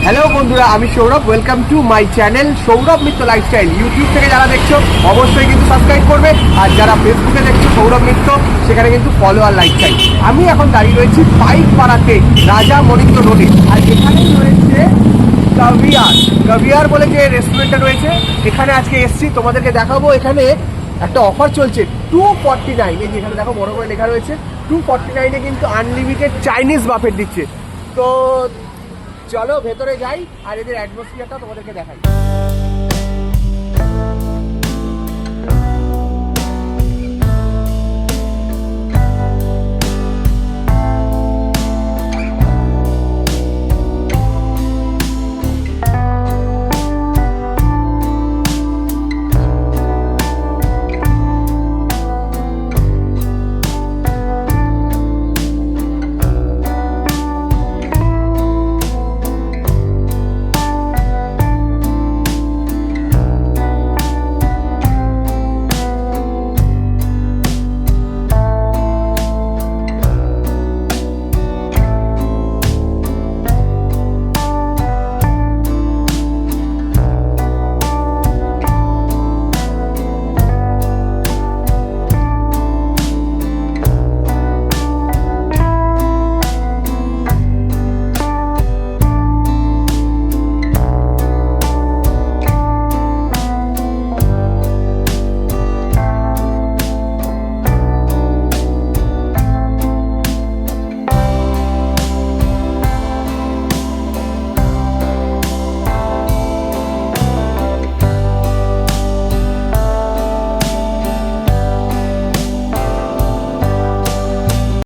Hello বন্ধুরা, আমি Sourav. Welcome to my channel Sourav Mitra lifestyle. YouTube থেকে যারা দেখছো অবশ্যই কিন্তু সাবস্ক্রাইব করবে, আর যারা ফেসবুকে দেখছো সৌরভ মিত্র, সেখানে কিন্তু ফলো আর লাইক চাই। আমি এখন দাঁড়িয়ে রয়েছি বাইক পাড়াতে, রাজা মনিন্দ্র রোডে। আর এখানেই রয়েছে কাভিয়ার বলে যে রেস্টুরেন্টটা রয়েছে, এখানে আজকে এসছি, তোমাদেরকে দেখাবো। এখানে একটা অফার চলছে 249, এই যেখানে দেখো বড় করে লেখা রয়েছে 249-এ কিন্তু আনলিমিটেড চাইনিজ বাফেট দিচ্ছে। তো চলো ভেতরে যাই আর এদের অ্যাটমসফিয়ারটা তোমাদেরকে দেখাই।